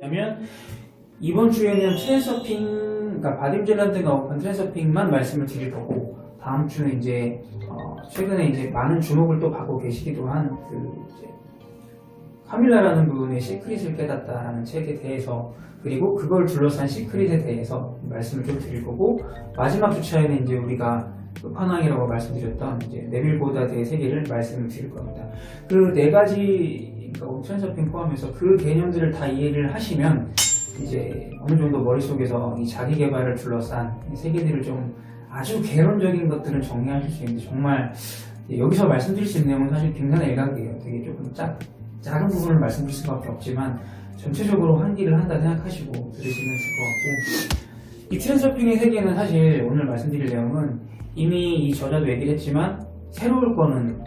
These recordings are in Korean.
왜냐면 이번 주에는 트랜서핑, 그러니까 바딤젤란드가 오픈 트랜서핑만 말씀을 드릴 거고, 다음 주는 이제 최근에 이제 많은 주목을 또 받고 계시기도 한 이제 카밀라라는 분의 시크릿을 깨닫다라는 책에 대해서, 그리고 그걸 둘러싼 시크릿에 대해서 말씀을 좀 드릴 거고, 마지막 주차에는 이제 우리가 끝판왕이라고 말씀드렸던 이제 네빌 고다드의 세계를 말씀을 드릴 겁니다. 그 네 가지, 그러니까 트랜서핑 포함해서 그 개념들을 다 이해를 하시면 이제 어느 정도 머릿속에서 이 자기 개발을 둘러싼 이 세계들을 좀 아주 개론적인 것들을 정리하실 수 있는데, 정말 여기서 말씀드릴 수 있는 내용은 사실 빙산일각이에요. 되게 조금 작은 부분을 말씀드릴 수밖에 없지만 전체적으로 환기를 한다 생각하시고 들으시면 될 것 같고, 이 트랜서핑의 세계는 사실 오늘 말씀드릴 내용은 이미 이 저자도 얘기를 했지만 새로울 거는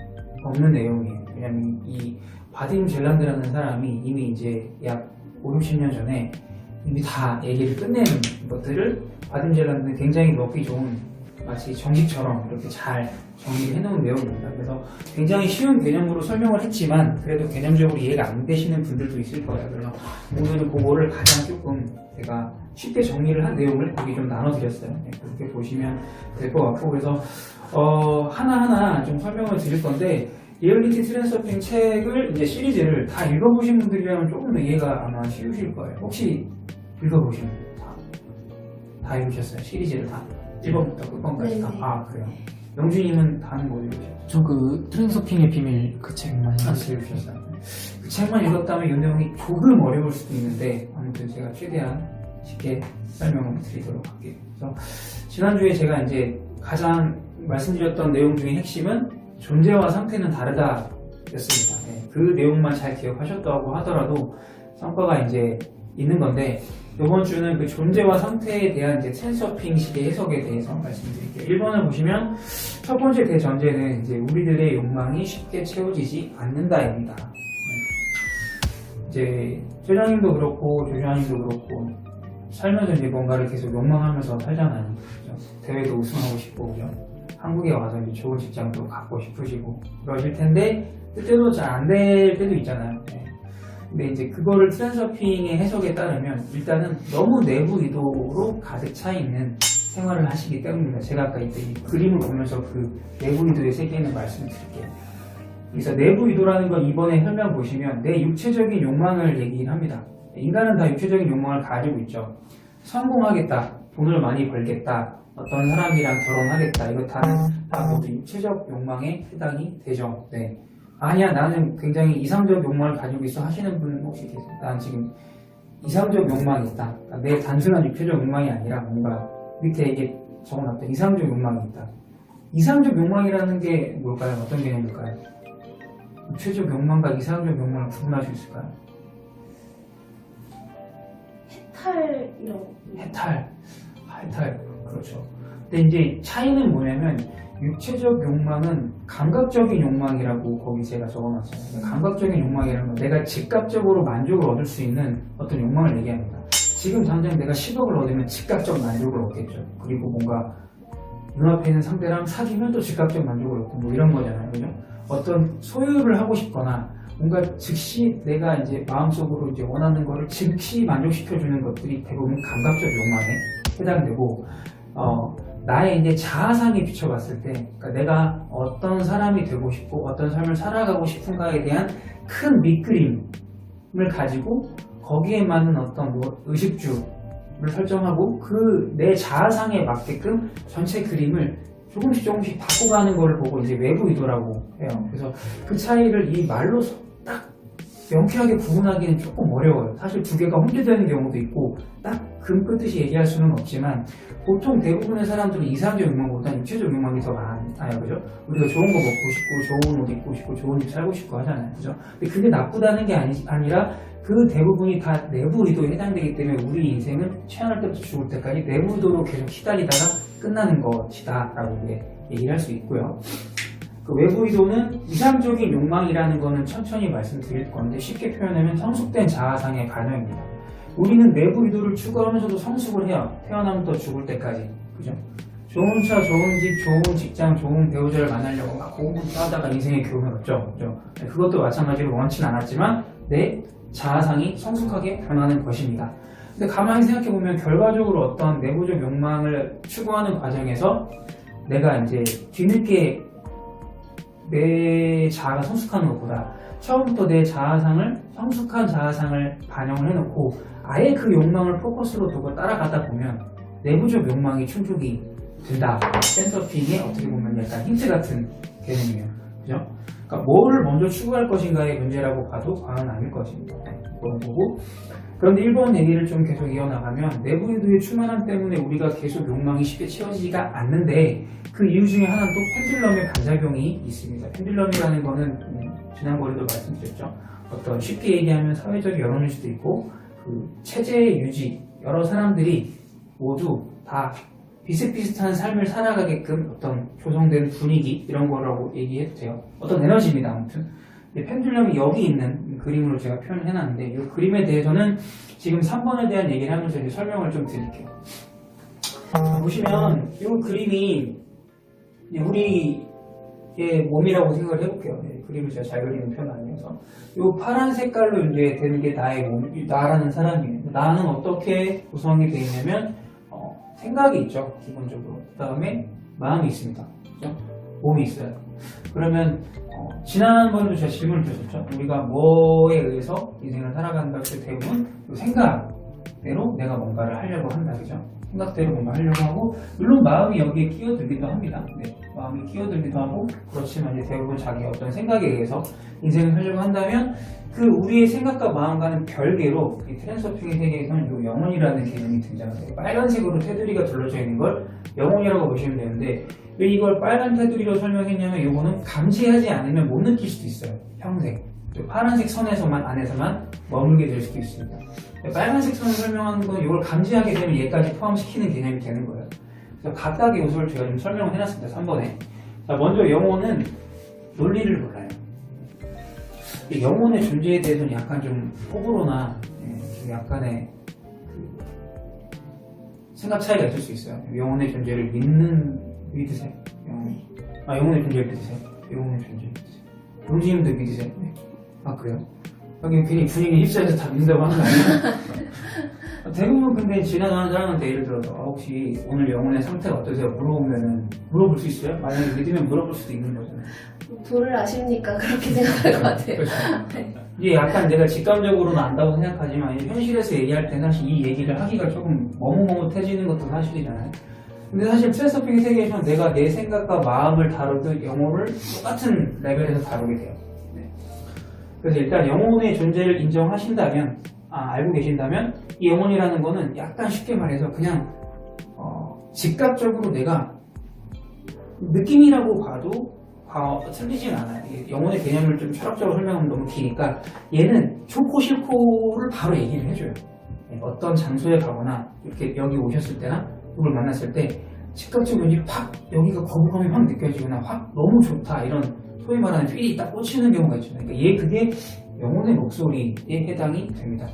없는 내용이에요. 왜냐면 이 바딤 젤란드라는 사람이 이미 이제 약 5, 60년 전에 이미 다 얘기를 끝낸 것들을 바딤 젤란드는 굉장히 먹기 좋은 마치 정식처럼 이렇게 잘 정리를 해놓은 내용입니다. 그래서 굉장히 쉬운 개념으로 설명을 했지만 그래도 개념적으로 이해가 안 되시는 분들도 있을 거예요. 그래서 오늘은 그거를 가장 조금 제가 쉽게 정리를 한 내용을 여기 좀 나눠드렸어요. 네, 그렇게 보시면 될 것 같고, 그래서 하나하나 좀 설명을 드릴 건데, 리얼리티 트랜서핑 책을 이제 시리즈를 다 읽어보신 분들이라면 조금 더 이해가 아마 쉬우실 거예요. 혹시 읽어보신 분 다 읽으셨어요? 시리즈를 다 1번부터 끝번까지 다? 아, 그래요. 영준님은 다는 뭐 읽으셨어요? 저 그 트랜서핑의 비밀 그 책만 읽으셨어요? 그 책만 읽었다면 이 내용이 조금 어려울 수도 있는데, 아무튼 제가 최대한 쉽게 설명을 드리도록 할게요. 그래서 지난주에 제가 이제 가장 말씀드렸던 내용 중에 핵심은 존재와 상태는 다르다 였습니다. 네, 그 내용만 잘 기억하셨다고 하더라도 성과가 이제 있는 건데, 이번 주는 그 존재와 상태에 대한 이제 트랜서핑식의 해석에 대해서 말씀드릴게요. 1번을 보시면 첫 번째 대전제는 이제 우리들의 욕망이 쉽게 채워지지 않는다입니다. 이제 회장님도 그렇고 조장님도 그렇고 살면서 이제 뭔가를 계속 욕망하면서 살잖아요. 그죠? 대회도 우승하고 싶고, 그죠? 한국에 와서 이제 좋은 직장도 갖고 싶으시고 그러실 텐데 그때도 잘 안 될 때도 있잖아요. 네. 근데 이제 그거를 트랜서핑의 해석에 따르면 일단은 너무 내부 의도로 가득 차 있는 생활을 하시기 때문입니다. 제가 아까 이때 이 그림을 보면서 그 내부 의도의 세계는 말씀드릴게요. 그래서 내부 의도라는 건 이번에 설명 보시면 내 육체적인 욕망을 얘기를 합니다. 인간은 다 육체적인 욕망을 가지고 있죠. 성공하겠다, 돈을 많이 벌겠다, 어떤 사람이랑 결혼하겠다, 이거 다 모두 육체적 욕망에 해당이 되죠. 네. 아니야, 나는 굉장히 이상적 욕망을 가지고 있어 하시는 분 혹시 계세요? 난 지금 이상적 욕망이 있다. 그러니까 내 단순한 육체적 욕망이 아니라 뭔가 밑에 이게 적어놨던 이상적 욕망이 있다. 이상적 욕망이라는 게 뭘까요? 어떤 개념일까요? 육체적 욕망과 이상적 욕망을 구분할 수 있을까요? 해탈. 그렇죠. 근데 이제 차이는 뭐냐면 육체적 욕망은 감각적인 욕망이라고 거기 제가 적어놨어요. 감각적인 욕망이라는 건 내가 즉각적으로 만족을 얻을 수 있는 어떤 욕망을 얘기합니다. 지금 당장 내가 10억을 얻으면 즉각적 만족을 얻겠죠. 그리고 뭔가 눈앞에 있는 상대랑 사귀면 또 즉각적 만족을 얻고 뭐 이런 거잖아요. 그죠? 어떤 소유를 하고 싶거나 뭔가 즉시 내가 이제 마음속으로 이제 원하는 거를 즉시 만족시켜주는 것들이 대부분 감각적 욕망에 해당되고, 나의 이제 자아상에 비춰봤을 때, 그러니까 내가 어떤 사람이 되고 싶고 어떤 삶을 살아가고 싶은가에 대한 큰 밑그림을 가지고 거기에 맞는 어떤 의식주를 설정하고 그 내 자아상에 맞게끔 전체 그림을 조금씩 바꿔가는 거를 보고 이제 외부 의도라고 해요. 그래서 그 차이를 이 말로 딱 명쾌하게 구분하기는 조금 어려워요. 사실 두 개가 혼재되는 경우도 있고 딱 금끄듯이 얘기할 수는 없지만 보통 대부분의 사람들은 이상적 욕망보다는 육체적 욕망이 더 많아요. 그죠? 우리가 좋은 거 먹고 싶고 좋은 옷 입고 싶고 좋은 집 살고 싶고 하잖아요. 그죠? 근데 그게 나쁘다는 게 아니라 그 대부분이 다 내부 의도에 해당되기 때문에 우리 인생은 태어날 때부터 죽을 때까지 내부 의도로 계속 시달리다가 끝나는 것이다 라고 얘기를 할 수 있고요. 그 외부 의도는 이상적인 욕망이라는 거는 천천히 말씀드릴 건데 쉽게 표현하면 성숙된 자아상의 반응입니다. 우리는 내부 의도를 추구하면서도 성숙을 해요. 태어나면부터 죽을 때까지. 그죠? 좋은 차, 좋은 집, 좋은 직장, 좋은 배우자를 만나려고 막 고군분투하다가 인생의 교훈을 얻죠. 그죠? 그것도 마찬가지로 원치는 않았지만 내 자아상이 성숙하게 변하는 것입니다. 근데 가만히 생각해보면 결과적으로 어떤 내부적 욕망을 추구하는 과정에서 내가 이제 뒤늦게 내 자아가 성숙하는 것보다 처음부터 내 자아상을 성숙한 자아상을 반영을 해놓고 아예 그 욕망을 포커스로 두고 따라가다 보면 내부적 욕망이 충족이 된다. 센서핑의 어떻게 보면 약간 힌트 같은 개념이에요. 그죠? 그러니까 뭐를 먼저 추구할 것인가의 문제라고 봐도 과언은 아닐 것입니다. 그런 거고. 그런데 1번 얘기를 좀 계속 이어나가면 내부 유도의 충만함 때문에 우리가 계속 욕망이 쉽게 채워지지가 않는데 그 이유 중에 하나는 또 펜듈럼의 반작용이 있습니다. 펜듈럼이라는 거는 지난번에도 말씀드렸죠. 어떤 쉽게 얘기하면 사회적 여론일 수도 있고 그 체제의 유지, 여러 사람들이 모두 다 비슷비슷한 삶을 살아가게끔 어떤 조성된 분위기 이런 거라고 얘기해도 돼요. 어떤 에너지입니다. 아무튼 펜듈럼이 여기 있는 그림으로 제가 표현을 해놨는데 이 그림에 대해서는 지금 3번에 대한 얘기를 하면서 이제 설명을 좀 드릴게요. 보시면 이 그림이 우리의 몸이라고 생각을 해볼게요. 그림을 제가 잘 그리는 편은 아니어서 이 파란 색깔로 이제 되는 게 나의 몸, 나라는 사람이에요. 나는 어떻게 구성이 되어 있냐면 생각이 있죠, 기본적으로. 그 다음에 마음이 있습니다. 그죠? 몸이 있어요. 그러면 지난번에도 제가 질문을 드렸었죠. 우리가 뭐에 의해서 인생을 살아간다 할 때 대부분 생각대로 내가 뭔가를 하려고 한다. 그죠? 생각대로 뭔가 하려고 하고 물론 마음이 여기에 끼어들기도 합니다. 네, 마음이 끼어들기도 하고 그렇지만 이제 대부분 자기 어떤 생각에 의해서 인생을 살려고 한다면 그 우리의 생각과 마음과는 별개로 이 트랜스서핑의 세계에서는 이 영혼이라는 개념이 등장해요. 빨간색으로 테두리가 둘러져 있는 걸 영혼이라고 보시면 되는데 왜 이걸 빨간 테두리로 설명했냐면 이거는 감지하지 않으면 못 느낄 수도 있어요. 평생. 파란색 선에서만 안에서만 머물게 될 수도 있습니다. 빨간색 선을 설명하는 건 이걸 감지하게 되면 얘까지 포함시키는 개념이 되는 거예요. 그래서 각각의 요소를 제가 좀 설명을 해놨습니다. 3번에. 자, 먼저 영혼은 논리를 몰라요. 영혼의 존재에 대해서는 약간 좀 호불호나 좀 약간의 생각 차이가 있을 수 있어요. 영혼의 존재를 믿으세요? 영혼의 존재를 믿으세요? 영혼의 존재를 믿으세요? 용지님도 믿으세요? 네. 아, 그래요? 여기 괜히 분위기 휩싸여서 다 믿는다고 하는 거 아니에요? 대부분 근데 지나가는 사람한테 예를 들어서 혹시 오늘 영혼의 상태가 어떠세요? 물어볼 수 있어요? 만약에 믿으면 물어볼 수도 있는 거잖아요. 도를 아십니까? 그렇게 생각할 것 같아요. 그렇죠. 네. 이게 약간 내가 직감적으로는 안다고 생각하지만 현실에서 얘기할 때 사실 이 얘기를 하기가 조금 머뭇머뭇해지는 것도 사실이잖아요. 근데 사실 트랜스서핑의 세계에서는 내가 내 생각과 마음을 다루듯 영혼을 똑같은 레벨에서 다루게 돼요. 네. 그래서 일단 영혼의 존재를 인정하신다면, 알고 계신다면 이 영혼이라는 거는 약간 쉽게 말해서 그냥 직각적으로 내가 느낌이라고 봐도 틀리진 않아요. 영혼의 개념을 좀 철학적으로 설명하면 너무 기니까 얘는 좋고 싫고를 바로 얘기를 해줘요. 어떤 장소에 가거나 이렇게 여기 오셨을 때나 누굴 만났을 때 즉각적으로 팍 여기가 거부감이 확 느껴지거나 확 너무 좋다 이런 소위 말하는 필이 딱 꽂히는 경우가 있잖아요. 그러니까 그게 영혼의 목소리에 해당이 됩니다.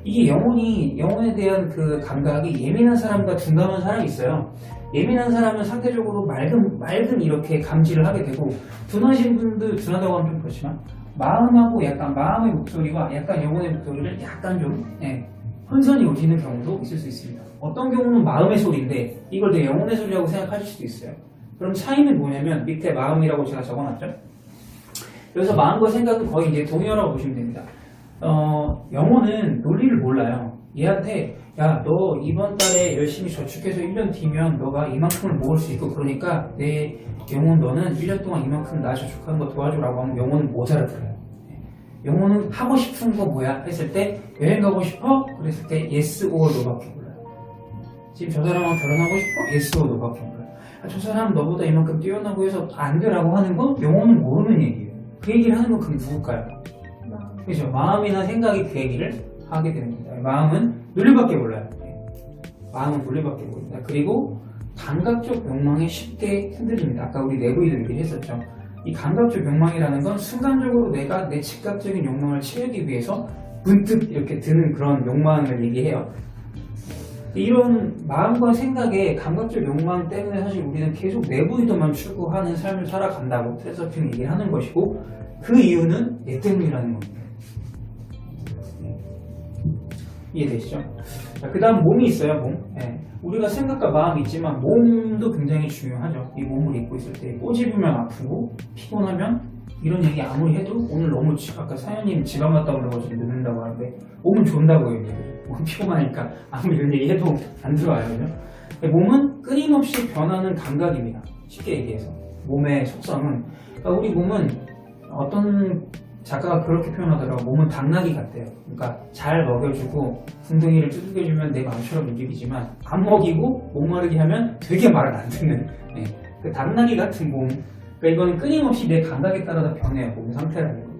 이게 영혼에 대한 그 감각이 예민한 사람과 둔감한 사람이 있어요. 예민한 사람은 상대적으로 맑은 이렇게 감지를 하게 되고 둔하신 분들 둔하다고 하면 좀 그렇지만 마음하고 약간 마음의 목소리와 약간 영혼의 목소리를 약간 좀 혼선이 오시는 경우도 있을 수 있습니다. 어떤 경우는 마음의 소리인데 이걸 내 영혼의 소리라고 생각하실 수도 있어요. 그럼 차이는 뭐냐면 밑에 마음이라고 제가 적어놨죠. 그래서 마음과 생각은 거의 이제 동의어라고 보시면 됩니다. 영혼은 논리를 몰라요. 얘한테 야, 너 이번 달에 열심히 저축해서 1년 뒤면 너가 이만큼을 모을 수 있고 그러니까 내 영혼 너는 1년 동안 이만큼 나 저축하는 거 도와주라고 하면 영혼은 못 알아들어요. 영혼은 하고 싶은 거 뭐야? 했을 때 여행 가고 싶어? 그랬을 때 yes or no밖에 몰라요. 지금 저 사람하고 결혼하고 싶어? yes or no밖에 몰라요. 저 사람 너보다 이만큼 뛰어나고 해서 안 되라고 하는 건 영혼은 모르는 얘기예요. 그 얘기를 하는 건 그럼 누굴까요? 그렇죠. 마음이나 생각이 그 얘기를 하게 되는 겁니다. 마음은 논리밖에 몰라요. 마음은 논리밖에 모릅니다. 그리고 감각적 욕망에 쉽게 흔들립니다. 아까 우리 내부이도 얘기했었죠. 이 감각적 욕망이라는 건 순간적으로 내가 내 즉각적인 욕망을 채우기 위해서 문득 이렇게 드는 그런 욕망을 얘기해요. 이런 마음과 생각의 감각적 욕망 때문에 사실 우리는 계속 내부이도만 추구하는 삶을 살아간다고 트랜스서핑을 얘기를 하는 것이고 그 이유는 얘 때문이라는 겁니다. 이해되시죠? 그 다음 몸이 있어요, 몸. 예. 우리가 생각과 마음이 있지만 몸도 굉장히 중요하죠. 이 몸을 입고 있을 때 꼬집으면 아프고 피곤하면 이런 얘기 아무리 해도 오늘 너무 아까 사연님 지방 갔다 오려고 좀 늦는다고 하는데 몸은 좋다고요. 몸 피곤하니까 아무리 이런 얘기 해도 안 들어와요. 그죠? 몸은 끊임없이 변하는 감각입니다. 쉽게 얘기해서 몸의 속성은 그러니까 우리 몸은 어떤 작가가 그렇게 표현하더라고. 몸은 당나귀 같대요. 그러니까 잘 먹여주고 궁둥이를 두들겨주면 내 마음처럼 움직이지만 안 먹이고 목마르게 하면 되게 말을 안 듣는 네. 그 당나귀 같은 몸. 그러니까 이거는 끊임없이 내 감각에 따라서 변해요. 몸 상태라는 거.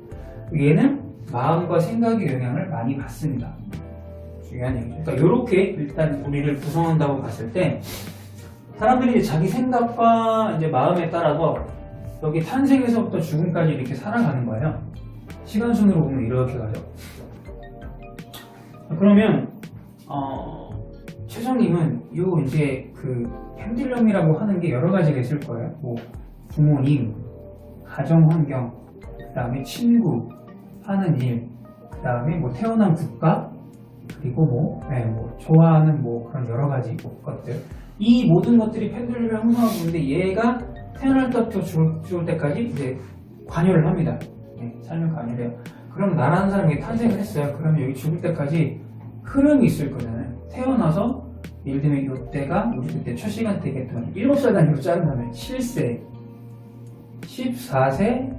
얘는 마음과 생각의 영향을 많이 받습니다. 중요한 얘기죠. 그러니까 이렇게 일단 우리를 구성한다고 봤을 때 사람들이 이제 자기 생각과 이제 마음에 따라서 여기 탄생에서부터 죽음까지 이렇게 살아가는 거예요. 시간순으로 보면 이렇게 가죠. 그러면 최정님은 요 이제 그 펜듈럼이라고 하는 게 여러 가지가 있을 거예요. 뭐 부모님, 가정 환경, 그 다음에 친구, 하는 일, 그 다음에 뭐 태어난 국가, 그리고 뭐 좋아하는 뭐 그런 여러 가지 것들. 이 모든 것들이 펜듈럼을 형성하고 있는데 얘가 태어날 때부터 죽을 때까지 이제 관여를 합니다. 네, 삶을 관여해요. 그럼 나라는 사람이 탄생을 했어요. 그러면 여기 죽을 때까지 흐름이 있을 거잖아요. 태어나서 예를 들면 이때가 우리 그때 첫 시간 되겠던 7살 단위로 자른다면 7세, 14세,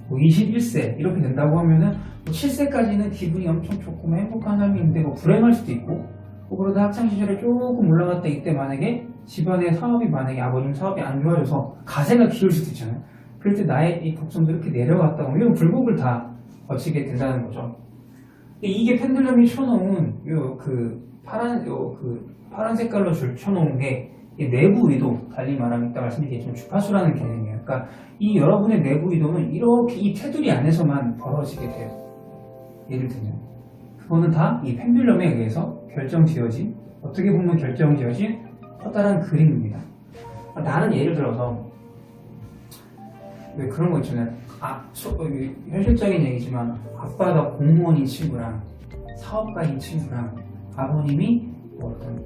21세 이렇게 된다고 하면은 7세까지는 기분이 엄청 좋고 행복한 삶인데 불행할 수도 있고 그러다 학창시절에 조금 올라갔다 이때 만약에 집안의 사업이 만약에 아버님 사업이 안 좋아져서 가세가 기울 수도 있잖아요. 그럴 때 나의 이 곡선도 이렇게 내려갔다 오면 이런 굴곡을 다 거치게 된다는 거죠. 이게 펜듈럼이 쳐놓은 그 파란 색깔로 쳐놓은 게 내부 의도, 달리 말하면 이따 말씀드리겠지만 주파수라는 개념이에요. 그러니까 이 여러분의 내부 의도는 이렇게 이 테두리 안에서만 벌어지게 돼요. 예를 들면 그거는 다 이 펜듈럼에 의해서 결정지어진, 어떻게 보면 결정지어진 커다란 그림입니다. 나는 예를 들어서 왜 그런 거 있잖아요. 현실적인 얘기지만 아빠가 공무원인 친구랑 사업가인 친구랑 아버님이 어떤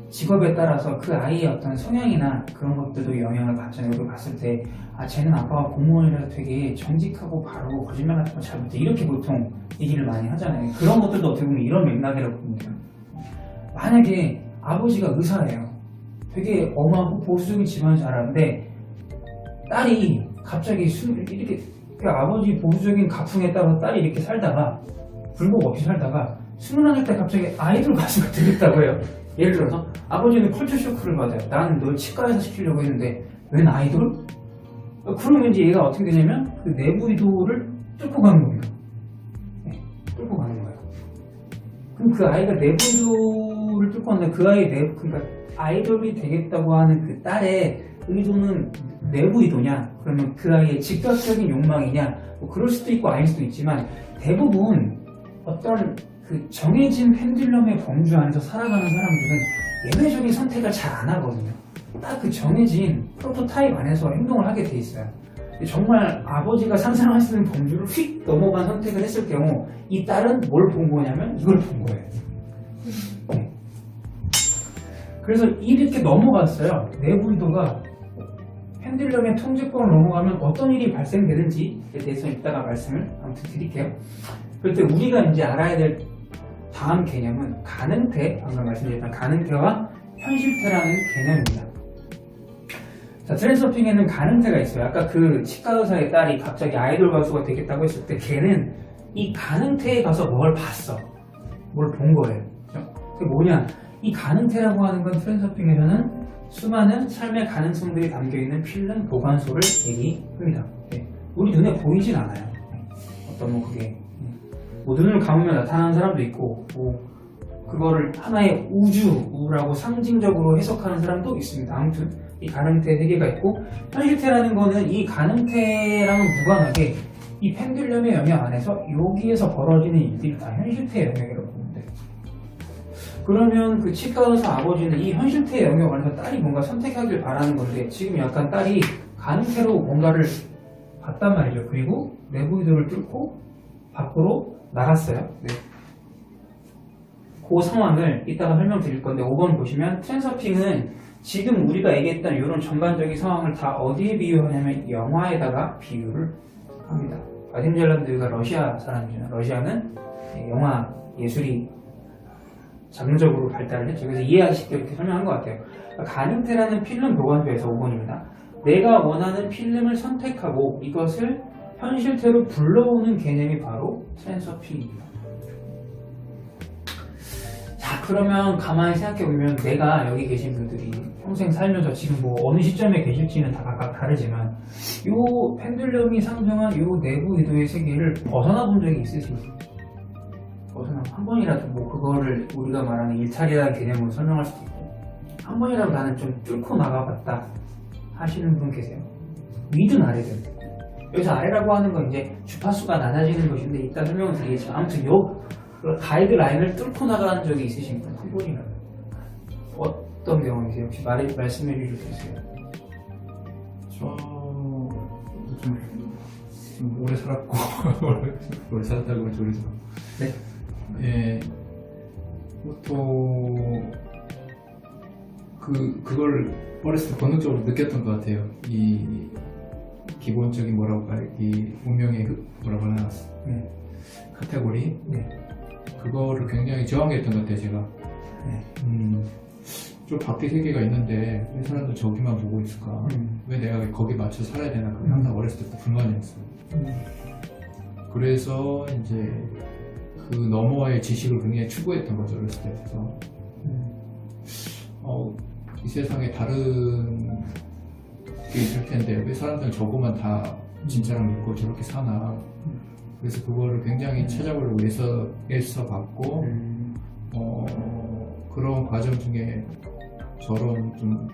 직업에 따라서 그 아이의 어떤 성향이나 그런 것들도 영향을 받잖아요. 여기 봤을 때 쟤는 아빠가 공무원이라서 되게 정직하고 바르고 거짓말 같은 거 잘 못해 이렇게 보통 얘기를 많이 하잖아요. 그런 것들도 어떻게 보면 이런 맥락이라고 보면 돼요. 만약에 아버지가 의사예요. 되게 엄하고 보수적인 집안을 자라는데 딸이 갑자기 이렇게 그 아버지 보수적인 가풍에 따라서 딸이 이렇게 살다가 굴곡 없이 살다가 21살 때 갑자기 아이돌 가수가 되겠다고 해요. 예를 들어서 아버지는 컬처 쇼크를 받아요. 나는 널 치과에서 시키려고 했는데 웬 아이돌? 그러면 이제 얘가 어떻게 되냐면 그 내부 의도를 뚫고 가는 겁니다. 네, 뚫고 가는 거예요. 그럼 그 아이가 내부 의도를 뚫고 갔는데 그 아이의 그러니까 아이돌이 되겠다고 하는 그 딸의 의도는 내부 의도냐? 그러면 그 아이의 직접적인 욕망이냐? 뭐 그럴 수도 있고 아닐 수도 있지만 대부분 어떤 그 정해진 펜듈럼의 범주 안에서 살아가는 사람들은 예외적인 선택을 잘 안 하거든요. 딱 그 정해진 프로토타입 안에서 행동을 하게 돼 있어요. 정말 아버지가 상상할 수 있는 범주를 휙 넘어간 선택을 했을 경우 이 딸은 뭘 본 거냐면 이걸 본 거예요. 네. 그래서 이렇게 넘어갔어요. 내부 의도가 펜듈럼의 통제권을 넘어가면 어떤 일이 발생되는지에 대해서 이따가 말씀을 아무튼 드릴게요. 그럴 때 우리가 이제 알아야 될 다음 개념은 가능태, 방금 말씀드렸던 가능태와 현실태라는 개념입니다. 자, 트랜스서핑에는 가능태가 있어요. 아까 그 치과 의사의 딸이 갑자기 아이돌 가수가 되겠다고 했을 때 걔는 이 가능태에 가서 뭘 봤어. 뭘 본 거예요. 그렇죠? 그게 뭐냐? 이 가능태라고 하는 건 트랜스서핑에서는 수많은 삶의 가능성들이 담겨있는 필름 보관소를 얘기합니다. 네. 우리 눈에 보이진 않아요. 어떤 뭐 그게 뭐 눈을 감으면 나타나는 사람도 있고 뭐 그거를 하나의 우주라고 상징적으로 해석하는 사람도 있습니다. 아무튼 이 가능태 세계가 있고 현실태라는 거는 이 가능태랑은 무관하게 이 펜듈럼의 영역 안에서 여기에서 벌어지는 일들이 다 현실태의 영역이라고 보면 돼요. 그러면 그 치과 의사 아버지는 이 현실태의 영역 안에서 딸이 뭔가 선택하길 바라는 건데 지금 약간 딸이 가능태로 뭔가를 봤단 말이죠. 그리고 내부 의도를 뚫고 밖으로 나갔어요. 네. 그 상황을 이따가 설명드릴 건데 5번 보시면 트랜서핑은 지금 우리가 얘기했던 이런 전반적인 상황을 다 어디에 비유하냐면 영화에다가 비유를 합니다. 바딤 젤란드가 러시아 사람이잖아요. 러시아는 영화 예술이 자동적으로 발달을 했죠. 그래서 이해하기 쉽게 이렇게 설명한 것 같아요. 가능테라는 필름 보관소에서 5번입니다. 내가 원하는 필름을 선택하고 이것을 현실태로 불러오는 개념이 바로 트랜서핑입니다. 자, 그러면 가만히 생각해보면 내가 여기 계신 분들이 평생 살면서 지금 뭐 어느 시점에 계실지는 다 각각 다르지만 요 펜듈럼이 상정한 요 내부 의도의 세계를 벗어나 본 적이 있으신가요? 벗어나 한 번이라도 뭐 그거를 우리가 말하는 일탈이라는 개념으로 설명할 수도 있고 한 번이라도 나는 좀 뚫고 나가봤다 하시는 분 계세요? 위든 아래든. 여기서 아래라고 하는 건 이제 주파수가 낮아지는 것인데 이따 설명을 드리겠지만 아무튼 요 가이드라인을 뚫고 나가는 적이 있으신 분 한 분이라면 어떤 경험이세요? 혹시 말씀해 주실 수 있어요? 좀 오래 살았고 오래 살았다고 하죠. 그래서 네. 예, 보통 그걸 어렸을 때 본능적으로 느꼈던 것 같아요. 이 기본적인 뭐라고 할까, 이 운명의 뭐라고 하나 카테고리, 그거를 굉장히 저항했던 것 같아요. 제가 좀 밖에 세계가 있는데 왜 사람들 저기만 보고 있을까? 왜 내가 거기 맞춰 살아야 되나? 그게 항상 어렸을 때부터 불만이었어요. 그래서 이제 그 너머의 지식을 굉장히 추구했던 거죠. 어렸을 때부터. 이 세상에 다른 게 있을 텐데 왜 사람들은 저거만 다 진짜랑 믿고 저렇게 사나? 그래서 그거를 굉장히 찾아보려고 애써 봤고 그런 과정 중에 저런 좀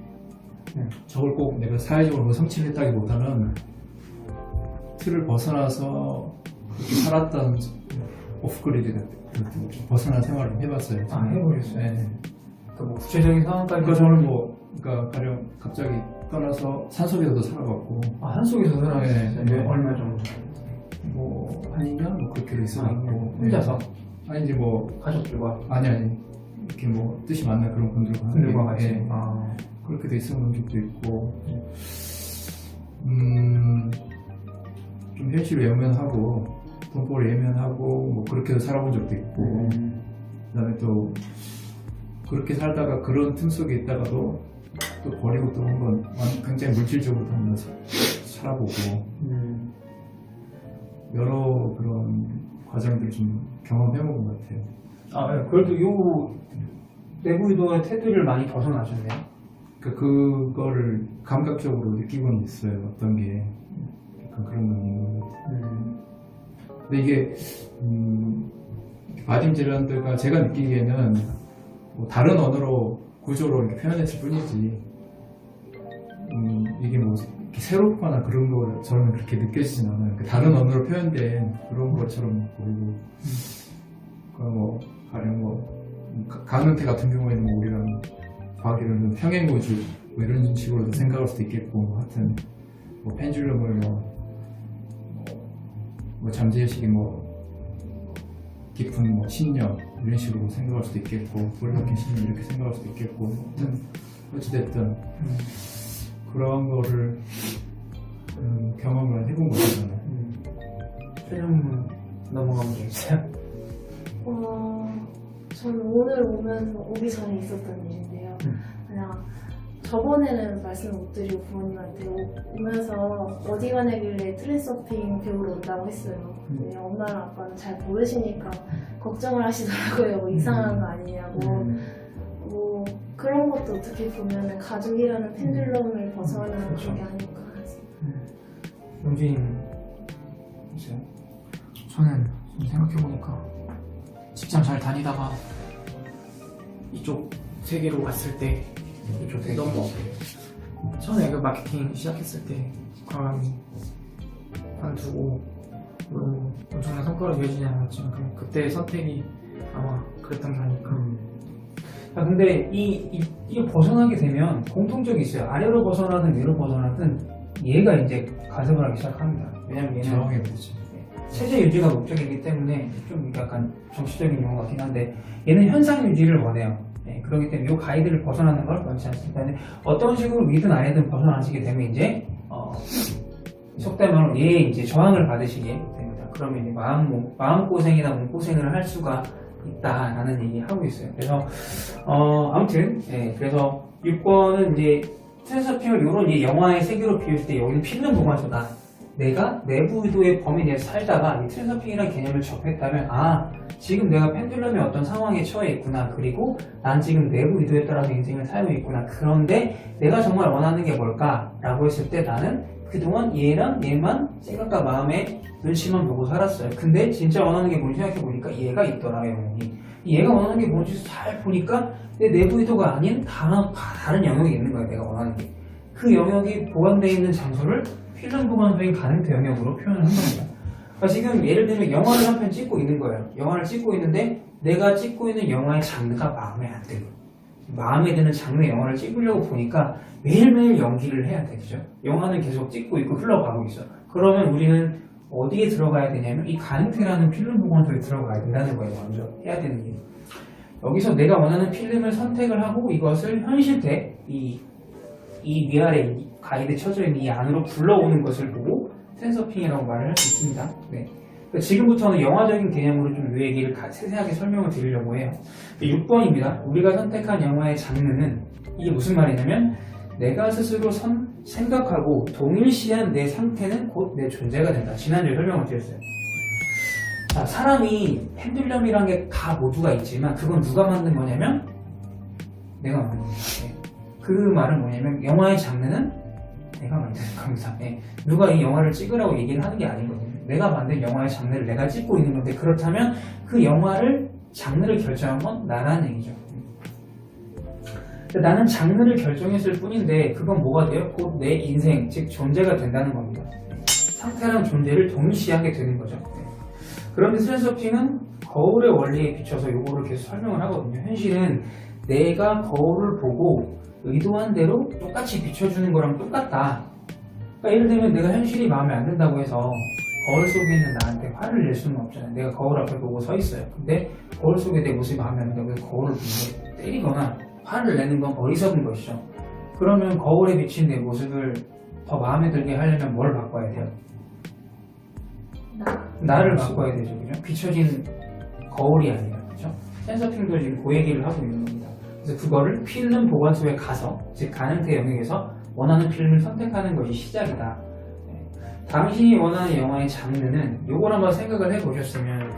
저걸 꼭 내가 사회적으로 뭐 성취를 했다기보다는 틀을 벗어나서 그렇게 살았던 오프그리드 같은 좀 벗어난 생활을 좀 해봤어요. 아, 해보셨어요? 네. 뭐 구체적인 상황까지. 그러니까 저는 그러니까 가령 갑자기 떠나서 산속에서도 살아봤고. 아, 산속에서 살아봤어요? 네. 얼마 정도? 뭐 한 2년 뭐 그렇게도 있어봤고. 혼자서? 아니 이제 뭐 가족들과? 아니 이렇게 뭐 뜻이 맞는 그런 분들과 분들과 같이? 네. 아. 그렇게도 있어본 적도 있고. 좀 현실을 외면하고 돈벌이 외면하고 뭐 그렇게도 살아본 적도 있고. 그다음에 또 그렇게 살다가 그런 틈 속에 있다가도 또 버리고 또 한번 굉장히 물질적으로 한번 살아보고 여러 그런 과정들을 좀 경험해본 것 같아요. 아, 네. 그래도 요 내부 의도의 테두리를 많이 벗어나셨네요. 그러니까 그거를 감각적으로 느끼고는 있어요. 어떤 게 약간 그런 건 있는 것 같아요. 근데 이게 바딤 젤란드가 제가 느끼기에는 뭐 다른 언어로 구조로 이렇게 표현했을 뿐이지 이게 뭐 이렇게 새롭거나 그런 거 저는 그렇게 느껴지진 않아요. 다른 언어로 표현된 그런 것처럼 보이고 뭐 가령 뭐 강릉태 같은 경우에는 뭐 우리가 과학이로는 평행우주 뭐 이런 식으로도 생각할 수도 있겠고 뭐 하여튼 뭐 펜듈럼을 뭐 잠재의식이 뭐 깊은 뭐 신념 이런 식으로 생각할 수도 있겠고 불박힌 신념 이렇게 생각할 수도 있겠고 어찌됐든 그런 거를 경험을 해본 거잖아요. 최종 넘어가면 되겠어요? 저는 오늘 오기 전에 있었던 일인데요. 그냥 저번에는 말씀을 못 드리고 부모님한테 오면서 어디 가냐길래 트랜서핑 배우러 온다고 했어요. 근데 엄마랑 아빠는 잘 모르시니까 걱정을 하시더라고요. 뭐 이상한 거 아니냐고. 뭐 그런 것도 어떻게 보면 가족이라는 펜듈럼을 벗어나는 그렇죠. 게 아닐까. 용진님 있어요? 저는 생각해보니까 직장 잘 다니다가 이쪽 세계로 왔을 때 이쪽 되게 너무 처음에 그 마케팅 시작했을 때 과감히 관두고 물론 엄청난 성과가 이어지지 않았지만 그냥 그때의 선택이 아마 그랬던 게 아닐까. 아, 근데 이거 벗어나게 되면 공통점이 있어요. 아래로 벗어나든 위로 벗어나든 얘가 이제 가슴을 하기 시작합니다. 왜냐면 얘는 저항해버리죠. 체제 유지가 목적이기 때문에 좀 약간 정치적인 용어 같긴 한데 얘는 현상 유지를 원해요. 네, 그렇기 때문에 이 가이드를 벗어나는 걸 원치 않습니다. 근데 어떤 식으로 위든 아래든 벗어나시게 되면 이제 속된 말로 얘 이제 저항을 받으시게 됩니다. 그러면 이제 마음고생이나 몸고생을 할 수가 있다라는 얘기 하고 있어요. 그래서 아무튼 그래서 6번은 이제 트랜스서핑을 이런 영화의 세계로 비울 때 여기는 필름 보관소다. 내가 내부 의도의 범위 내에서 살다가 이 트랜스서핑이라는 개념을 접했다면 지금 내가 펜듈럼의 어떤 상황에 처해 있구나. 그리고 난 지금 내부 의도에 따라서 인생을 살고 있구나. 그런데 내가 정말 원하는 게 뭘까라고 했을 때 나는 그동안 얘랑 얘만 생각과 마음의 눈치만 보고 살았어요. 근데 진짜 원하는 게 뭔지 생각해보니까 얘가 있더라, 영역이. 얘가 원하는 게 뭔지 잘 보니까 내 내부 의도가 아닌 다른 영역이 있는 거야, 내가 원하는 게. 그 영역이 보관되어 있는 장소를 필름 보관소인 가능태 영역으로 표현을 한 겁니다. 그러니까 지금 예를 들면 영화를 한 편 찍고 있는 거예요. 영화를 찍고 있는데 내가 찍고 있는 영화의 장르가 마음에 안 들어. 마음에 드는 장르의 영화를 찍으려고 보니까 매일매일 연기를 해야 되죠. 영화는 계속 찍고 있고 흘러가고 있어. 그러면 우리는 어디에 들어가야 되냐면 이 가능태라는 필름 보관소에 들어가야 된다는 거예요. 먼저 해야 되는 일. 여기서 내가 원하는 필름을 선택을 하고 이것을 현실태 이 위아래 가이드 쳐져 있는 이 안으로 불러오는 것을 보고 트랜스서핑이라고 말을 할 수 있습니다. 네. 그러니까 지금부터는 영화적인 개념으로 좀 이 얘기를 세세하게 설명을 드리려고 해요. 6번입니다. 우리가 선택한 영화의 장르는 이게 무슨 말이냐면 내가 스스로 생각하고 동일시한 내 상태는 곧 내 존재가 된다. 지난주에 설명을 드렸어요. 자, 사람이 펜듈럼이란 게 다 모두가 있지만 그건 누가 만든 거냐면 내가 만든 거예요. 그 말은 뭐냐면 영화의 장르는 내가 만드는 겁니다. 누가 이 영화를 찍으라고 얘기를 하는 게 아니거든요. 내가 만든 영화의 장르를 내가 찍고 있는 건데 그렇다면 그 영화를 장르를 결정한 건 나라는 얘기죠. 나는 장르를 결정했을 뿐인데 그건 뭐가 돼요? 곧 내 인생, 즉 존재가 된다는 겁니다. 상태랑 존재를 동일시하게 되는 거죠. 그런데 트랜스서핑은 거울의 원리에 비춰서 이거를 계속 설명을 하거든요. 현실은 내가 거울을 보고 의도한 대로 똑같이 비춰주는 거랑 똑같다. 그러니까 예를 들면 내가 현실이 마음에 안 든다고 해서 거울 속에 있는 나한테 화를 낼 수는 없잖아요. 내가 거울 앞에 보고 서 있어요. 근데 거울 속에 내 모습이 마음에 안 든다고 해서 거울을 보고 때리거나 화를 내는 건 어리석은 것이죠. 그러면 거울에 비친 내 모습을 더 마음에 들게 하려면 뭘 바꿔야 돼요? 나를 바꿔야 되죠. 그죠? 비춰진 거울이 아니라. 그죠? 트랜스서핑도 지금 그 얘기를 하고 있는 겁니다. 그래서 그거를 필름 보관소에 가서, 즉 가능태 영역에서 원하는 필름을 선택하는 것이 시작이다. 당신이 원하는 영화의 장르는 요걸 한번 생각을 해보셨으면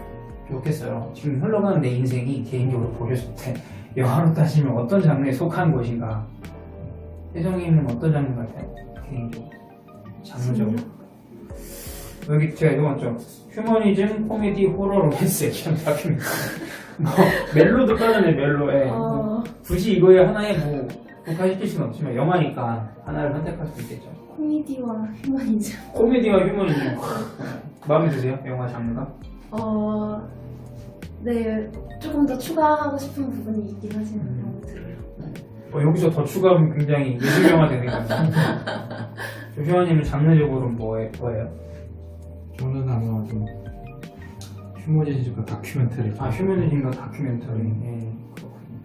좋겠어요. 지금 흘러가는 내 인생이 개인적으로 보셨을 때 영화로 따지면 어떤 장르에 속한 것인가? 혜정이는 어떤 장르 같아요? 개인적으로 장르적으로 여기 제가 이거 맞죠? 휴머니즘, 코미디, 호러, 로맨스, 액션, 다큐멘터리 멜로도 빠르네 멜로에 굳이 이거에 하나에 뭐 국한시킬 수는 없지만 영화니까 하나를 선택할 수 있겠죠. 코미디와 휴머니즘. 코미디와 휴머니즘 마음에 드세요? 영화 장르가? 네, 조금 더 추가하고 싶은 부분이 있긴 하지만 마음에 들어요. 여기서 더 추가하면 굉장히 예술영화 되는 거죠. 조슈아님은 장르적으로 뭐예요? 저는 아마 좀 휴머니즘과 다큐멘터리. 휴머니즘과 다큐멘터리. 그렇군요.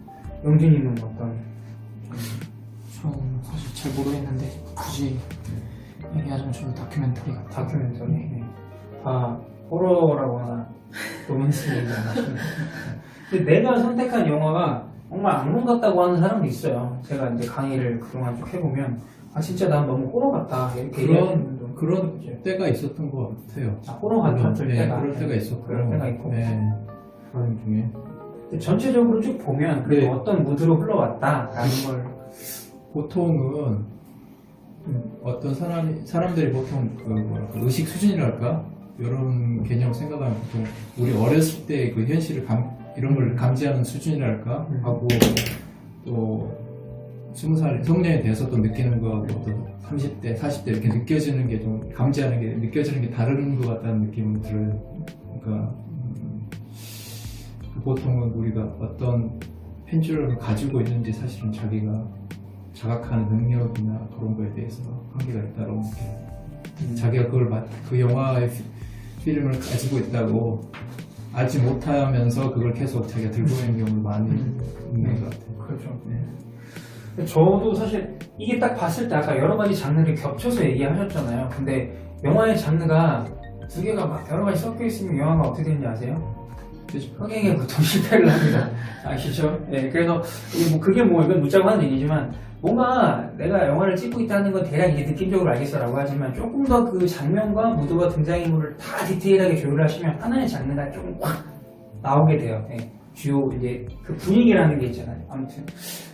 영진이는 어떤? 저는 사실 잘 모르겠는데 굳이 얘기하자면 저는 다큐멘터리 같아요. 다큐멘터리. 다 호러라거나 로맨스 얘기 안 하시는. 근데 내가 선택한 영화가 정말 악몽 같다고 하는 사람도 있어요. 제가 이제 강의를 그동안 쭉 해보면 진짜 난 너무 호러 같다 이렇게 얘기하는 분도 그런 있죠. 때가 있었던 것 같아요. 호러 같았을 때가 그럴 때가 있었고 그럴 때가 있고 그런 중에 근데 전체적으로 쭉 보면 그래도 어떤 무드로 흘러왔다라는 걸 보통은 어떤 사람들이 보통 의식 수준이랄까 이런 개념을 생각하면 보통 우리 어렸을 때 그 현실을 이런 걸 감지하는 수준이랄까 하고 또 20살 성년이 돼서도 느끼는 거하고 또 30대, 40대 이렇게 느껴지는 게 좀 감지하는 게 느껴지는 게 다른 것 같다는 느낌이 들어요. 그러니까 보통은 우리가 어떤 펜듈럼을 가지고 있는지 사실은 자기가 자각하는 능력이나 그런 거에 대해서 한계가 있다고 자기가 그 영화의 필름을 가지고 있다고 알지 못하면서 그걸 계속 자기가 들고 있는 경우도 많이 있는 것 같아요. 그렇죠. 네. 저도 사실 이게 딱 봤을 때 아까 여러 가지 장르를 겹쳐서 얘기하셨잖아요. 근데 영화의 장르가 두 개가 막 여러 가지 섞여 있으면 영화가 어떻게 되는지 아세요? 흥행에 보통 실패를 합니다. 아시죠? 네, 그래서 그게 이건 묻자고 하는 얘기지만 뭔가 내가 영화를 찍고 있다는 건 대략 이게 느낌적으로 알겠어라고 하지만 조금 더 그 장면과 무드와 등장인물을 다 디테일하게 조율을 하시면 하나의 장르가 좀 확 나오게 돼요. 네, 주요 이제 그 분위기라는 게 있잖아요. 아무튼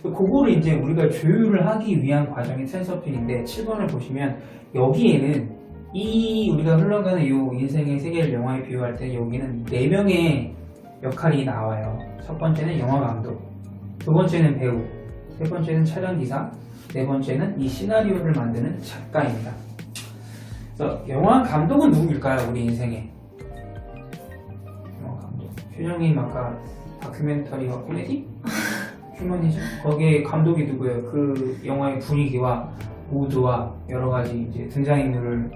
그거를 이제 우리가 조율을 하기 위한 과정이 트랜서핑인데 7번을 보시면 여기에는 이 우리가 흘러가는 이 인생의 세계를 영화에 비유할 때 여기는 4명의 역할이 나와요. 첫 번째는 영화 감독, 두 번째는 배우, 세 번째는 촬영기사, 네 번째는 이 시나리오를 만드는 작가입니다. 그래서 영화 감독은 누구일까요? 우리 인생에. 영화 감독. 표정이 아까 다큐멘터리와 코미디? 휴머니즘? 거기에 감독이 누구예요? 그 영화의 분위기와 무드와 여러 가지 이제 등장인물을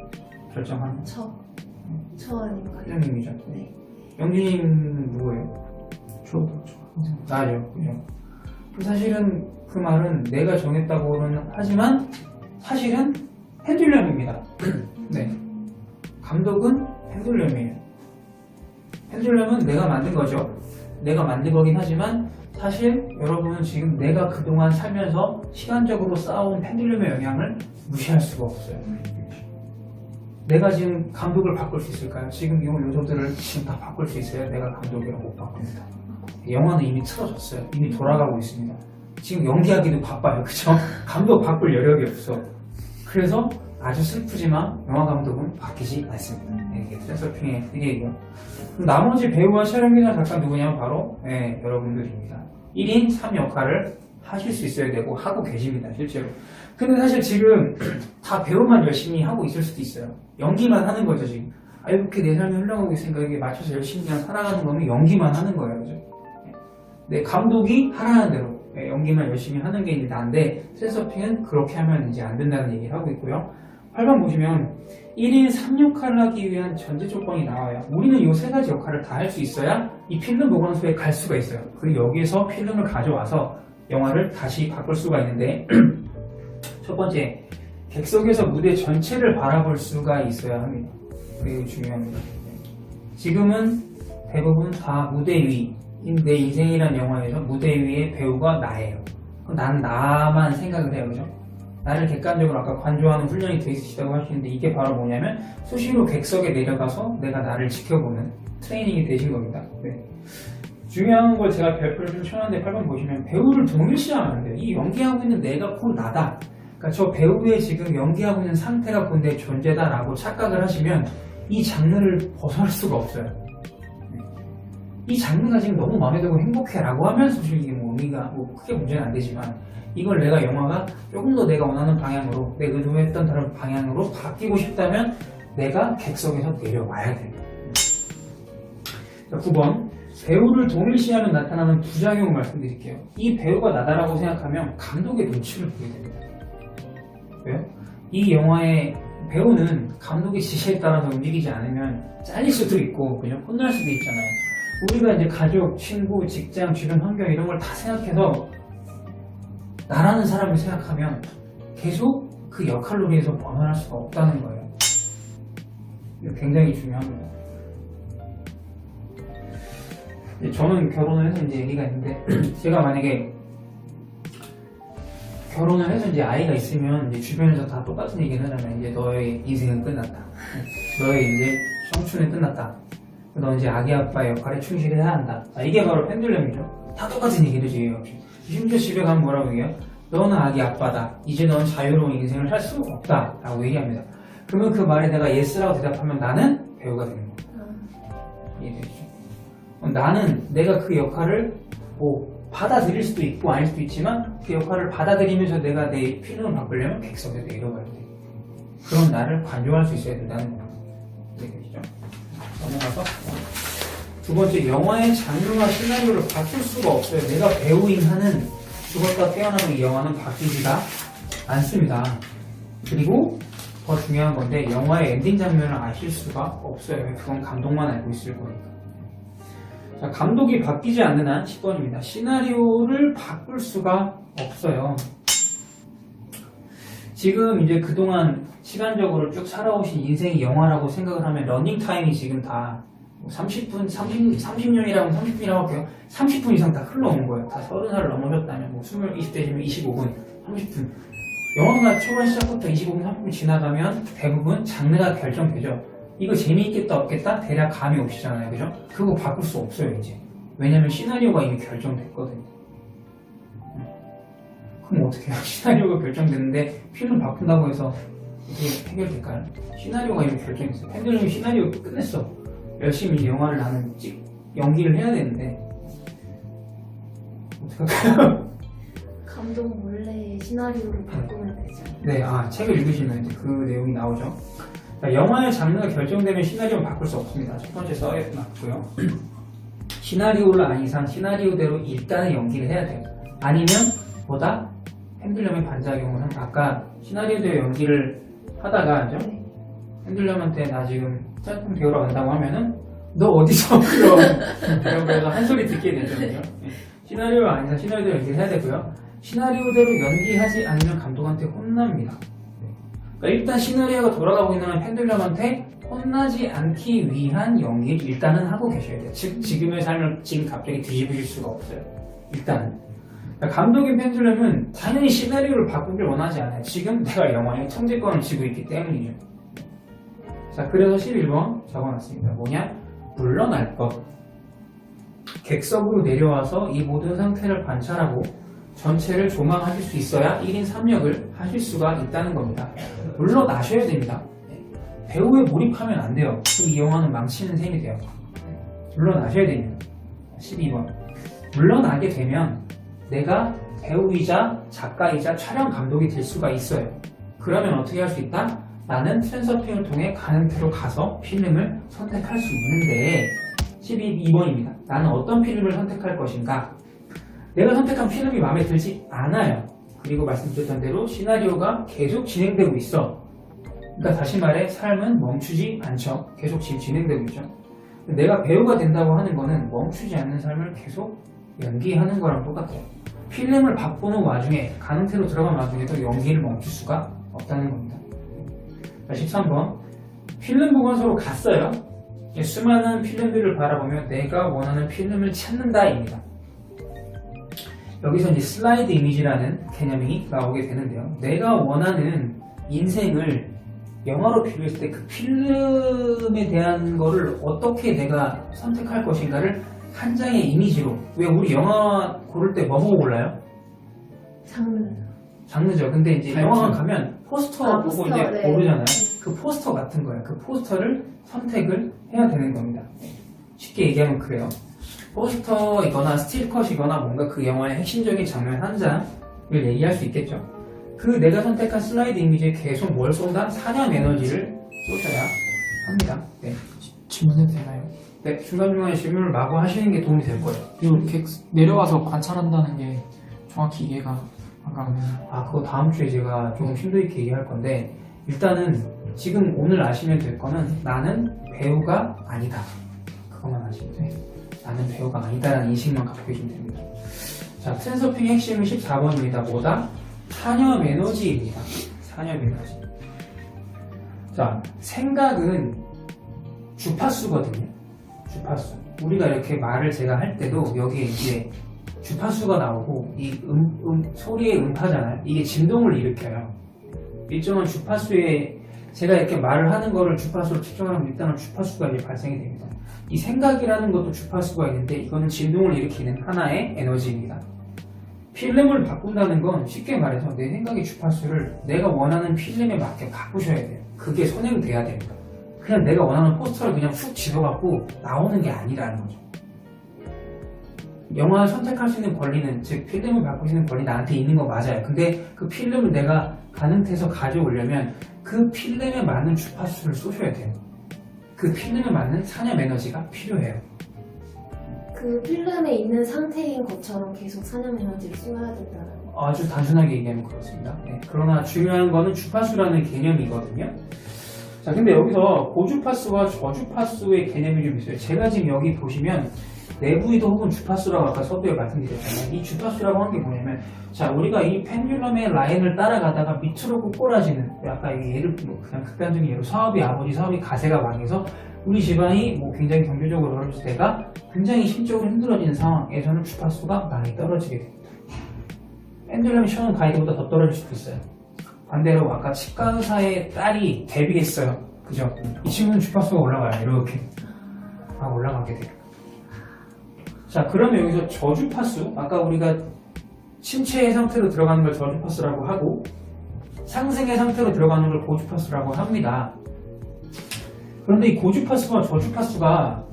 결정하는 저 아닌가요? 회장님이죠. 네. 영진님은 누구예요? 저도 나죠. 그죠? 사실은 그 말은 내가 정했다고는 하지만 사실은 펜듈럼입니다. 네. 감독은 펜듈럼이에요. 펜듈럼은 내가 만든 거죠. 내가 만든 거긴 하지만 사실 여러분은 지금 내가 그동안 살면서 시간적으로 쌓아온 펜듈럼의 영향을 무시할 수가 없어요. 내가 지금 감독을 바꿀 수 있을까요? 지금 이 요소들을 지금 다 바꿀 수 있어요? 내가 감독이라고 못 바꿉니다. 영화는 이미 틀어졌어요. 이미 돌아가고 있습니다. 지금 연기하기도 바빠요. 그죠? 감독 바꿀 여력이 없어. 그래서 아주 슬프지만 영화 감독은 바뀌지 않습니다. 네, 이게 트랜서핑의 특이이고 나머지 배우와 촬영기자 작가 누구냐면 바로 여러분들입니다. 1인 3역할을 하실 수 있어야 되고 하고 계십니다. 실제로. 근데 사실 지금 다 배우만 열심히 하고 있을 수도 있어요. 연기만 하는 거죠 지금. 이렇게 내 삶이 흘러가고 있으니까 여기에 맞춰서 열심히 그냥 살아가는 거면 연기만 하는 거예요. 그죠? 네, 감독이 하라는 대로 연기만 열심히 하는 게 이제 나은데 트랜서핑은 그렇게 하면 이제 안 된다는 얘기를 하고 있고요. 8번 보시면 1인 3역할을 하기 위한 전제 조건이 나와요. 우리는 이 세 가지 역할을 다 할 수 있어야 이 필름 보관소에 갈 수가 있어요. 그리고 여기에서 필름을 가져와서 영화를 다시 바꿀 수가 있는데 첫 번째, 객석에서 무대 전체를 바라볼 수가 있어야 합니다. 그게 중요합니다. 지금은 대부분 다 무대 위, 내 인생이란 영화에서 무대 위의 배우가 나예요. 난 나만 생각을 해요. 그죠? 나를 객관적으로 아까 관조하는 훈련이 돼 있으시다고 하시는데 이게 바로 뭐냐면 수시로 객석에 내려가서 내가 나를 지켜보는 트레이닝이 되신 겁니다. 네. 중요한 걸 제가 별표를 좀 쳐놨는데 8번 보시면 배우를 동일시하면 안 돼요. 이 연기하고 있는 내가 곧 나다. 그러니까 저 배우의 지금 연기하고 있는 상태가 곧 내 존재다라고 착각을 하시면 이 장르를 벗어날 수가 없어요. 이 장르가 지금 너무 마음에 들고 행복해라고 하면 사실 이게 의미가 크게 문제는 안 되지만 이걸 내가 영화가 조금 더 내가 원하는 방향으로 내 의도했던 다른 방향으로 바뀌고 싶다면 내가 객석에서 내려와야 돼요. 자, 9번 배우를 동일시하면 나타나는 부작용을 말씀드릴게요. 이 배우가 나다라고 생각하면 감독의 눈치를 보게 됩니다. 왜요? 이 영화의 배우는 감독의 지시에 따라서 움직이지 않으면 잘릴 수도 있고 그냥 혼날 수도 있잖아요. 우리가 이제 가족, 친구, 직장, 주변 환경 이런 걸 다 생각해서 나라는 사람을 생각하면 계속 그 역할놀이에서 벗어날 수가 없다는 거예요. 이거 굉장히 중요합니다. 저는 결혼을 해서 이제 얘기가 있는데 제가 만약에 결혼을 해서 이제 아이가 있으면 이제 주변에서 다 똑같은 얘기를 하잖아요. 이제 너의 인생은 끝났다. 너의 이제 청춘은 끝났다. 너 이제 아기 아빠의 역할에 충실해야 한다. 이게 바로 펜듈럼이죠. 다 똑같은 얘기를 해요. 심지어 집에 가면 뭐라고 얘기해요? 너는 아기 아빠다. 이제 넌 자유로운 인생을 살 수 없다. 라고 얘기합니다. 그러면 그 말에 내가 예스라고 대답하면 나는 배우가 되는 거예요. 이해되시죠? 나는 내가 그 역할을 받아들일 수도 있고 아닐 수도 있지만 그 역할을 받아들이면서 내가 내 필름을 바꾸려면 객석에 내려가야 돼. 그런 나를 관조할 수 있어야 된다는 거예요. 이해되시죠? 넘어가서 두 번째, 영화의 장르와 시나리오를 바꿀 수가 없어요. 내가 배우인 한은 죽었다 태어나는 이 영화는 바뀌지가 않습니다. 그리고 더 중요한 건데 영화의 엔딩 장면을 아실 수가 없어요. 그건 감독만 알고 있을 거니까. 자, 감독이 바뀌지 않는 한 10번입니다. 시나리오를 바꿀 수가 없어요. 지금 이제 그동안 시간적으로 쭉 살아오신 인생이 영화라고 생각을 하면 러닝타임이 지금 다 30분, 30년이라고 30분이라고 할게요. 30분 이상 다 흘러온 거예요. 다 30살을 넘으셨다면 뭐 20대시면 25분, 30분. 영화가 초반 시작부터 25분, 30분 지나가면 대부분 장르가 결정되죠. 이거 재미있겠다 없겠다 대략 감이 오시잖아요. 그죠? 그거 바꿀 수 없어요 이제. 왜냐면 시나리오가 이미 결정됐거든요. 그럼 어떻게 해요? 시나리오가 결정됐는데 필름 바꾼다고 해서 이게 해결될까요? 시나리오가 이미 결정됐어요. 팬들님이 시나리오 끝냈어. 열심히 이제 영화를 나는 연기를 해야 되는데 어떡할까요? 감독 몰래 시나리오를 바꾸면 되죠. 네, 책을 읽으시면 이제 그 내용이 나오죠. 자, 영화의 장르가 결정되면 시나리오는 바꿀 수 없습니다. 첫 번째 써놨고요. 시나리오를 안 이상 시나리오대로 일단은 연기를 해야 돼요. 아니면 보다 팬들럼의 반작용은 아까 시나리오대로 연기를 하다가 네. 팬들럼한테 나 지금 짝꿍 배우러 간다고 하면은 너 어디서 그럼 이런 거에서 한 소리 듣게 되죠. 그죠? 시나리오가 아니라 시나리오대로 연기를 해야 되고요. 시나리오대로 연기하지 않으면 감독한테 혼납니다. 그러니까 일단 시나리오가 돌아가고 있는 팬들럼한테 혼나지 않기 위한 연기를 일단은 하고 계셔야 돼요. 즉 지금의 삶을 지금 갑자기 뒤집으실 수가 없어요. 일단은. 그러니까 감독인 팬들럼은 당연히 시나리오를 바꾸길 원하지 않아요. 지금 내가 영화의 통제권을 쥐고 있기 때문이죠. 자, 그래서 11번 적어놨습니다. 뭐냐? 물러날 것. 객석으로 내려와서 이 모든 상태를 관찰하고 전체를 조망하실 수 있어야 1인 3역을 하실 수가 있다는 겁니다. 물러나셔야 됩니다. 배우에 몰입하면 안 돼요. 또 이 영화는 망치는 셈이 돼요. 물러나셔야 됩니다. 12번. 물러나게 되면 내가 배우이자 작가이자 촬영 감독이 될 수가 있어요. 그러면 어떻게 할 수 있다? 나는 트랜서핑을 통해 가능태로 가서 필름을 선택할 수 있는데 12번입니다. 나는 어떤 필름을 선택할 것인가? 내가 선택한 필름이 마음에 들지 않아요. 그리고 말씀드렸던 대로 시나리오가 계속 진행되고 있어. 그러니까 다시 말해 삶은 멈추지 않죠. 계속 지금 진행되고 있죠. 내가 배우가 된다고 하는 거는 멈추지 않는 삶을 계속 연기하는 거랑 똑같아요. 필름을 바꾸는 와중에 가능태로 들어간 와중에도 연기를 멈출 수가 없다는 겁니다. 13번 필름 보관소로 갔어요. 수많은 필름들을 바라보며 내가 원하는 필름을 찾는다입니다. 여기서 이제 슬라이드 이미지라는 개념이 나오게 되는데요. 내가 원하는 인생을 영화로 비교했을 때 그 필름에 대한 거를 어떻게 내가 선택할 것인가를 한 장의 이미지로. 왜 우리 영화 고를 때 뭐 보고 골라요? 장르죠. 근데 이제 영화관 가면 포스터 보고 포스터, 이제 네. 고르잖아요. 그 포스터 같은 거예요. 그 포스터를 선택을 해야 되는 겁니다. 쉽게 얘기하면 그래요. 포스터이거나 스틸컷이거나 뭔가 그 영화의 핵심적인 장면 한 장을 얘기할 수 있겠죠. 그 내가 선택한 슬라이드 이미지에 계속 뭘 쏜다? 사념 에너지를 쏘셔야 합니다. 네. 질문해도 되나요? 네, 중간중간에 질문을 마구 하시는 게 도움이 될 거예요. 이렇게 내려와서 관찰한다는 게 정확히 이해가 안 가거든요. 그거 다음 주에 제가 조금 심도 있게 얘기할 건데, 일단은 지금 오늘 아시면 될 거는 나는 배우가 아니다. 그것만 아시면 돼요. 나는 배우가 아니다라는 인식만 갖고 계시면 됩니다. 자, 트랜서핑의 핵심은 14번입니다. 뭐다? 사념 에너지입니다. 사념 에너지. 자, 생각은 주파수거든요. 주파수. 우리가 이렇게 말을 제가 할 때도 여기에 이제 주파수가 나오고 이 소리의 음파잖아요. 이게 진동을 일으켜요. 일정한 주파수에 제가 이렇게 말을 하는 거를 주파수로 측정하면 일단은 주파수가 이제 발생이 됩니다. 이 생각이라는 것도 주파수가 있는데 이거는 진동을 일으키는 하나의 에너지입니다. 필름을 바꾼다는 건 쉽게 말해서 내 생각의 주파수를 내가 원하는 필름에 맞게 바꾸셔야 돼요. 그게 선행돼야 됩니다. 그냥 내가 원하는 포스터를 그냥 훅 집어갖고 나오는 게 아니라는 거죠. 영화를 선택할 수 있는 권리는, 즉 필름을 바꾸시는 권리 나한테 있는 거 맞아요. 근데 그 필름을 내가 가능해서 가져오려면 그 필름에 맞는 주파수를 쏘셔야 돼요. 그 필름에 맞는 사념 에너지가 필요해요. 그 필름에 있는 상태인 것처럼 계속 사념 에너지를 쏘아야 된다는 거. 아주 단순하게 얘기하면 그렇습니다. 네, 그러나 중요한 거는 주파수라는 개념이거든요. 자, 근데 여기서 고주파수와 저주파수의 개념이 좀 있어요. 제가 지금 여기 보시면 내부이도 혹은 주파수라고 아까 수업에 말씀드렸잖아요. 이 주파수라고 한 게 뭐냐면, 자, 우리가 이 펜듈럼의 라인을 따라가다가 밑으로 꼬꾸라지는, 아까 예를 뭐 그냥 극단적인 예로 사업이 가세가 망해서 우리 집안이 뭐 굉장히 경제적으로 어려울 때가 굉장히 심적으로 힘들어지는 상황에서는 주파수가 많이 떨어지게 됩니다. 펜듈럼이 시원한 가이드보다 더 떨어질 수도 있어요. 반대로 아까 치과 의사의 딸이 데뷔했어요. 그죠? 이 친구는 주파수가 올라가요. 이렇게 올라가게 돼요. 자, 그러면 여기서 저주파수, 아까 우리가 침체의 상태로 들어가는 걸 저주파수라고 하고 상승의 상태로 들어가는 걸 고주파수라고 합니다. 그런데 이 고주파수와 저주파수가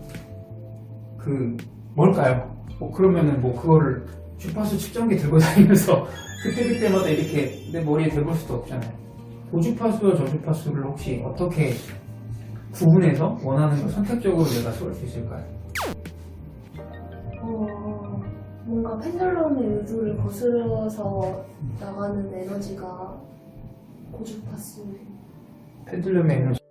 뭘까요? 그러면은 그거를 주파수 측정기 들고 다니면서 그때그때마다 이렇게 내 머리에 대볼 수도 없잖아요. 고주파수와 저주파수를 혹시 어떻게 구분해서 원하는 걸 선택적으로 내가 쏠 수 있을까요? 뭔가 펜듈럼의 의도를 거슬러서 나가는 에너지가 고주파수. 펜듈럼의 에너지